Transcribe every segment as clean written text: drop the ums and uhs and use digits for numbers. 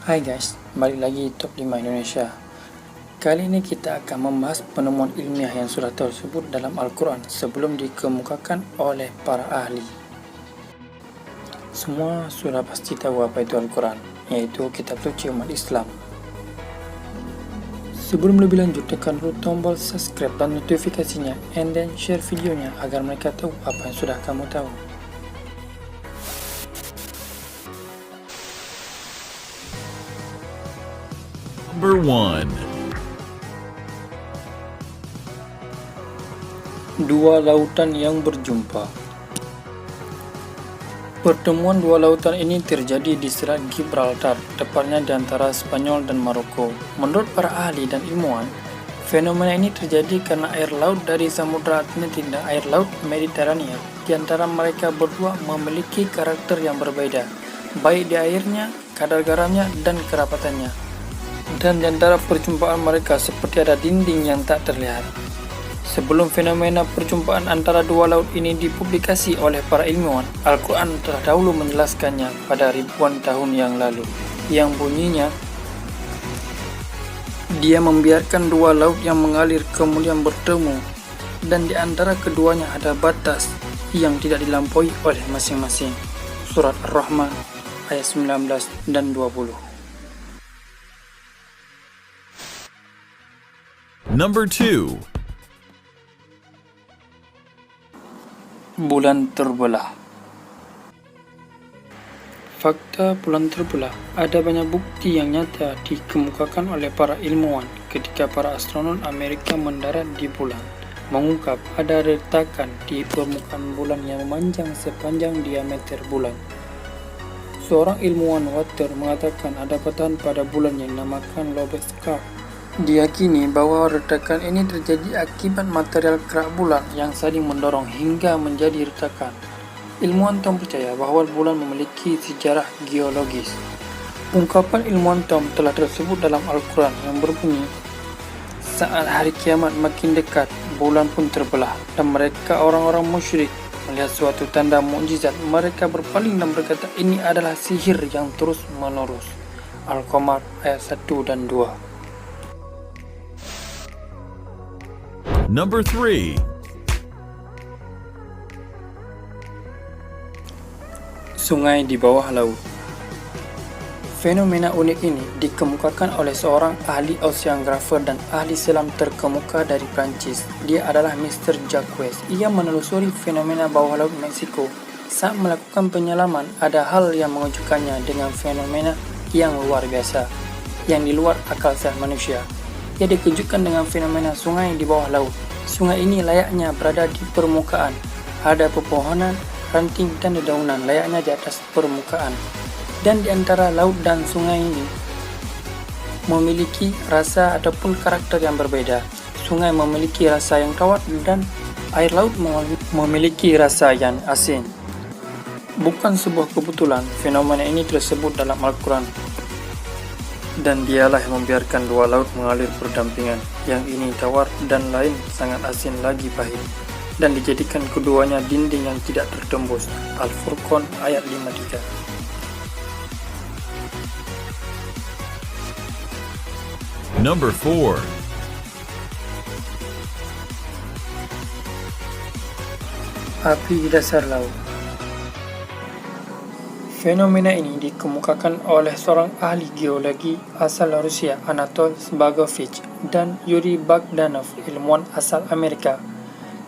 Hai guys, balik lagi Top 5 Indonesia. Kali ini kita akan membahas penemuan ilmiah yang sudah tersebut dalam Al-Quran sebelum dikemukakan oleh para ahli. Semua sudah pasti tahu apa itu Al-Quran, yaitu kitab suci umat Islam. Sebelum lebih lanjut, tekan dulu tombol subscribe dan notifikasinya, and then share videonya agar mereka tahu apa yang sudah kamu tahu. Number 1. Dua lautan yang berjumpa. Pertemuan dua lautan ini terjadi di Selat Gibraltar, tepatnya di antara Spanyol dan Maroko. Menurut para ahli dan ilmuwan, fenomena ini terjadi karena air laut dari Samudra Atlantik dan air laut Mediterania di antara mereka berdua memiliki karakter yang berbeda, baik di airnya, kadar garamnya, dan kerapatannya. Dan di antara perjumpaan mereka seperti ada dinding yang tak terlihat. Sebelum fenomena perjumpaan antara dua laut ini dipublikasi oleh para ilmuwan, Al-Quran telah dahulu menjelaskannya pada ribuan tahun yang lalu, yang bunyinya, Dia membiarkan dua laut yang mengalir kemudian bertemu, dan di antara keduanya ada batas yang tidak dilampaui oleh masing-masing. Surat Ar-Rahman ayat 19 dan 20. Number 2. Bulan terbelah. Fakta bulan terbelah. Ada banyak bukti yang nyata dikemukakan oleh para ilmuwan ketika para astronom Amerika mendarat di bulan, mengungkap ada retakan di permukaan bulan yang memanjang sepanjang diameter bulan. Seorang ilmuwan Water mengatakan ada patahan pada bulan yang dinamakan Lobate Scar. Diyakini bahwa retakan ini terjadi akibat material kerak bulan yang saling mendorong hingga menjadi retakan. Ilmuwan Tom percaya bahwa bulan memiliki sejarah geologis. Ungkapan ilmuwan Tom telah tersebut dalam Al-Quran yang berbunyi, saat hari kiamat makin dekat, bulan pun terbelah, dan mereka orang-orang musyrik melihat suatu tanda mukjizat, mereka berpaling dan berkata ini adalah sihir yang terus menerus. Al-Qamar ayat 1 dan 2. Number 3. Sungai di bawah laut. Fenomena unik ini dikemukakan oleh seorang ahli oceanographer dan ahli selam terkemuka dari Prancis. Dia adalah Mr. Jacques. Ia menelusuri fenomena bawah laut Meksiko. Saat melakukan penyelaman, ada hal yang mengejutkannya dengan fenomena yang luar biasa, yang di luar akal sehat manusia. Ia dikejutkan dengan fenomena sungai di bawah laut. Sungai ini layaknya berada di permukaan. Ada pepohonan, ranting, dan dedaunan layaknya di atas permukaan. Dan di antara laut dan sungai ini memiliki rasa ataupun karakter yang berbeda. Sungai memiliki rasa yang tawar dan air laut memiliki rasa yang asin. Bukan sebuah kebetulan fenomena ini tersebut dalam Al-Quran. Dan dialah yang membiarkan dua laut mengalir berdampingan, yang ini tawar dan lain sangat asin lagi pahit, dan dijadikan keduanya dinding yang tidak tertembus. Al-Furqan ayat 53. Number 4. Api di dasar laut. Fenomena ini dikemukakan oleh seorang ahli geologi asal Rusia, Anatol Zbagovich, dan Yuri Bogdanov, ilmuwan asal Amerika.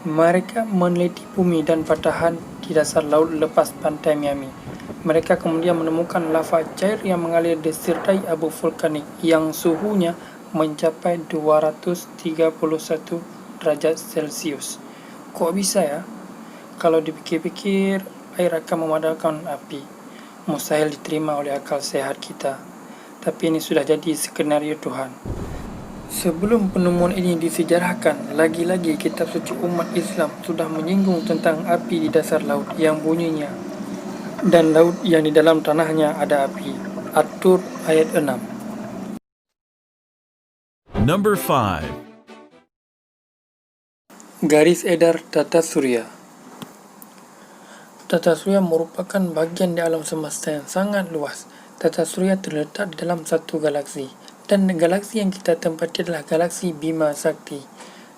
Mereka meneliti bumi dan patahan di dasar laut lepas pantai Miami. Mereka kemudian menemukan lava cair yang mengalir disertai abu vulkanik yang suhunya mencapai 231 derajat Celcius. Kok bisa ya? Kalau dipikir-pikir, air akan memadamkan api. Mustahil diterima oleh akal sehat kita. Tapi ini sudah jadi skenario Tuhan. Sebelum penemuan ini disejarahkan, lagi-lagi kitab suci umat Islam sudah menyinggung tentang api di dasar laut yang bunyinya, dan laut yang di dalam tanahnya ada api. At-Tur ayat 6. Number 5. Garis edar tata surya. Tata surya merupakan bagian di alam semesta yang sangat luas. Tata Surya terletak di dalam satu galaksi, dan galaksi yang kita tempati adalah galaksi Bima Sakti.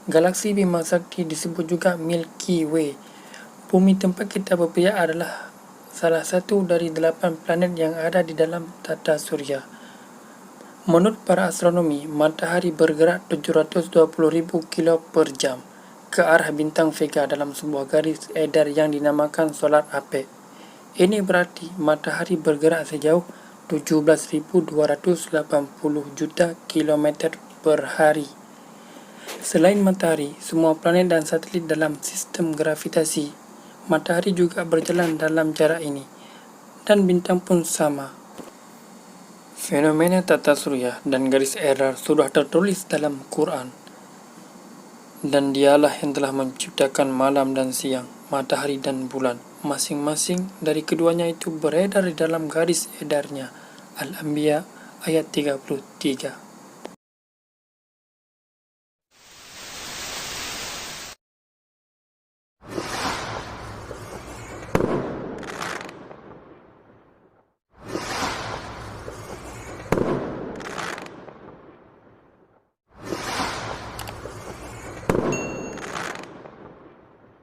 Galaksi Bima Sakti disebut juga Milky Way. Bumi tempat kita berpijak adalah salah satu dari 8 planet yang ada di dalam tata surya. Menurut para astronomi, matahari bergerak 720,000 kilo per jam ke arah bintang Vega dalam sebuah garis edar yang dinamakan solar apex. Ini berarti matahari bergerak sejauh 17.280 juta kilometer per hari. Selain matahari, semua planet dan satelit dalam sistem gravitasi matahari juga berjalan dalam jarak ini, dan bintang pun sama. Fenomena tata surya dan garis edar sudah tertulis dalam Quran, dan dialah yang telah menciptakan malam dan siang, matahari dan bulan. Masing-masing dari keduanya itu beredar di dalam garis edarnya. Al-Anbiya ayat 33.